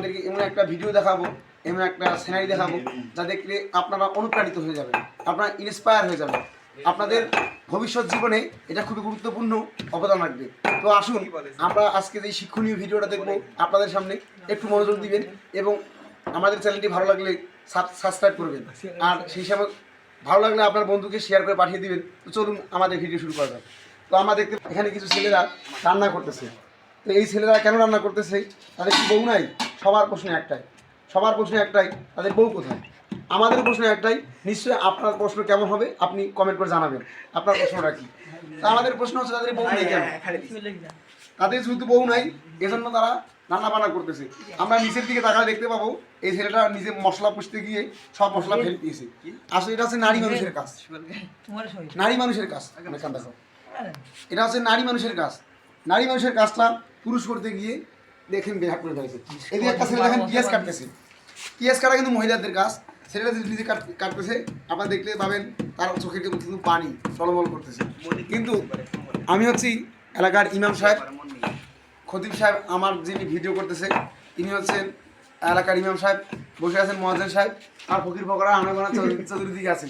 আপনাদেরকে এমন একটা ভিডিও দেখাবো, এমন একটা সিনারি দেখাবো যা দেখলে আপনারা অনুপ্রাণিত হয়ে যাবেন, আপনারা ইন্সপায়ার হয়ে যাবেন। আপনাদের ভবিষ্যৎ জীবনে এটা খুবই গুরুত্বপূর্ণ অবদান রাখবে। তো আসুন আমরা আজকে যে শিক্ষণীয় ভিডিওটা দেখবো আপনাদের সামনে, একটু মনোযোগ দিবেন এবং আমাদের চ্যানেলটি ভালো লাগলে সাবস্ক্রাইব করবেন, আর সেই সময় ভালো লাগলে আপনার বন্ধুকে শেয়ার করে পাঠিয়ে দিবেন। তো চলুন আমাদের ভিডিও শুরু করা যাক। তো আমরা দেখতে এখানে কিছু ছেলেরা রান্না করতেছে। তো এই ছেলেরা কেন রান্না করতেছে? তাদের কি বউ নাই? সবার প্রশ্ন একটাই, তাদের বউ কোথায়? আমাদের প্রশ্ন একটাই, নিশ্চয়ই আপনার প্রশ্ন কেমন হবে আপনি কমেন্ট করে জানাবেন আপনার প্রশ্নটা কি। তা আমাদের প্রশ্ন হচ্ছে তাদের বউ নেই কেন? তাদের যেহেতু বউ নাই এজন্য তারা রান্না বান্না করতেছে। আমরা নিচের দিকে তাকালে দেখতে পাবো এই ছেলেটা নিজে মশলা পুষতে গিয়ে সব মশলা ফেলে দিয়েছে। আসলে এটা হচ্ছে নারী মানুষের কাজ, নারী মানুষের কাজ। এটা হচ্ছে নারী মানুষের কাজ। নারী মানুষের কাজটা পুরুষ করতে গিয়ে দেখেন বেহাত করে ফেলেছে। এদিকে একটা ছেলে দেখেন পিঁয়াজ কাটতেছে। পিঁয়াজ কাটা কিন্তু মহিলাদের কাজ। ছেলেটা যদি নিজে কাটতেছে আপনারা দেখলে পাবেন তার চোখের কিন্তু পানি টলমল করতেছে। কিন্তু আমি হচ্ছি এলাকার ইমাম সাহেব, খতিব সাহেব আমার যিনি ভিডিও করতেছে তিনি হচ্ছেন এলাকার ইমাম সাহেব, বসে আছেন মুয়াজ্জিন সাহেব, আর ফকির ফকরা আনাগোনা চতুর্দিকে আছে।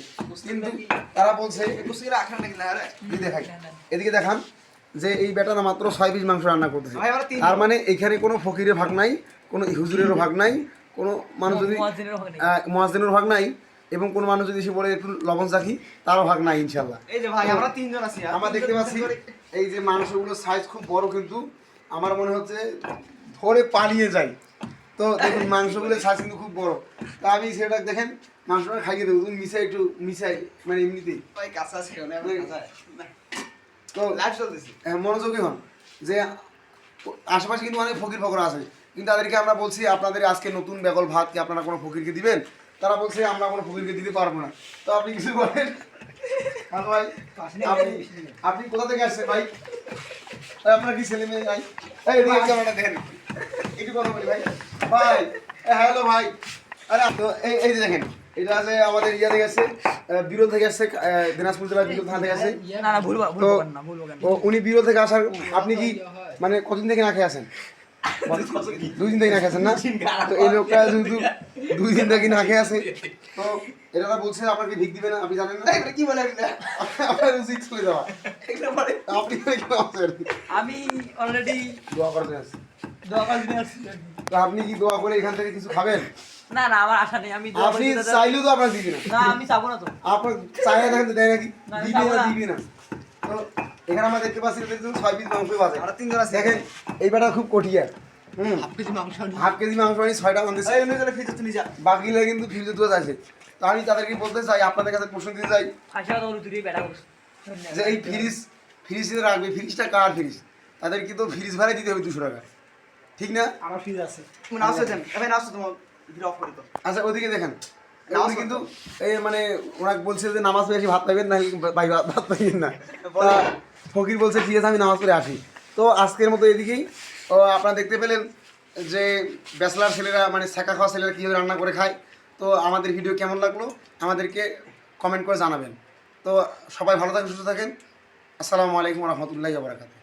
কিন্তু তারা বলছে এদিকে দেখান যে এই বেটারা মাত্র 6 পিস মাংস রান্না করতেছে। তার মানে এখানে কোনো ফকিরের ভাগ নাই, কোনো হুজুরেরও ভাগ নাই, কোনো মানুষ যদি মুয়াজ্জিনের ভাগ নাই, এবং কোনো মানুষ যদি এসে বলে একটু লবণ চাখি তারও ভাগ নাই ইনশাল্লাহ। এই যে ভাই আমরা তিনজন আছি, আমরা দেখতে পাচ্ছি এই যে মাংসগুলোর সাইজ খুব বড়, কিন্তু আমার মনে হচ্ছে ধরে পালিয়ে যায়। তো দেখুন মাংসগুলোর সাইজ কিন্তু খুব বড়। তা আমি সেটা দেখেন মাংসটা খাইয়ে দেবো, তুমি মিশাই মানে এমনিতেই তো লাইভ চলতেছে। মনোযোগী হন যে আশেপাশে কিন্তু অনেক ফকির ফকরা আছে, কিন্তু তাদেরকে আমরা বলছি আপনাদের আজকে নতুন বেগল ভাত কি আপনারা কোনো ফকিরকে দিবেন? তারা বলছে আমরা কোনো ফকিরকে দিতে পারবো না। তো আপনি কিছু বলেন ভাই, আপনি কোথা থেকে আসছেন ভাই? আপনার কি ছেলে মেয়ে নাই? এই ক্যামেরাটা দেখেন একটু কথা বলি ভাই। ভাই হ্যালো ভাই, আরে তো এই যে দেখেন এটা আছে আমাদের ইয়া থেকে আসছে, বিরল থেকে আসছে, দিনাজপুর জেলার বিরল থানা থেকে আসছে। তো উনি বিরল থেকে আসার, আপনি কি মানে কতদিন থেকে না খেয়ে আছেন? 2 দিন থেকে না খেয়েছেন না? তো এই লোকটা যেহেতু 2 দিন থেকে না খেয়ে আছে, তো এটা বলছে আপনাকে ভিক দিবে না, আপনি জানেন না কি বলে আপনার উচিত চলে যাওয়া। আপনি আমি অলরেডি দোয়া করতে আসছি। তো আপনি কি দোয়া করে এখান থেকে কিছু খাবেন? না আমার আশা নেই। আমি আপনি চাইলেও তো আপনার দিবি না। না আমি চাবো না। তো আপনার চাইলে দেখেন তো দেয় নাকি? দিবি না। তো এখানে আমরা দেখতে পাচ্ছি 6 পিস মাংস বাজে। আমরা তিনজন আছি। দেখেন এই বেটা খুব কঠিয়া। হাফ কেজি মাংস মানে 6টা বানতেছে। এই অনুযায়ী ফ্রিজে তুলে যা, বাকিগুলো কিন্তু ফ্রিজে দেওয়া আছে। তো আমি তাদেরকে বলতে চাই, আপনাদের কাছে প্রশ্ন দিতে চাই যে এই ফ্রিজে রাখবে, ফ্রিজটা কার ফ্রিজ? তাদেরকে তো ফ্রিজ ভাড়া দিতে হবে 200 টাকা, ঠিক না? আমার ফ্রিজ আছে। তুমি নাও দেন, এবার নাও তোমার ভিডিও অফ করে দাও। আচ্ছা ওদিকে দেখেন উনি কিন্তু এই মানে ওরা বলছে যে নামাজ পড়ে আসি ভাত পাইবেন না, ভাই ভাত পাইবেন না। ফকির বলছে ঠিক আছে আমি নামাজ পড়ে আসি। তো আজকের মতো এদিকেই আপনারা দেখতে পেলেন যে ব্যাচলার ছেলেরা মানে ছেঁকা খাওয়া ছেলেরা কীভাবে রান্না করে খায়। তো আমাদের ভিডিও কেমন লাগলো আমাদেরকে কমেন্ট করে জানাবেন। তো সবাই ভালো থাকেন, সুস্থ থাকেন। আসসালামু আলাইকুম ওয়া রাহমাতুল্লাহি ওয়া বারাকাতুহু।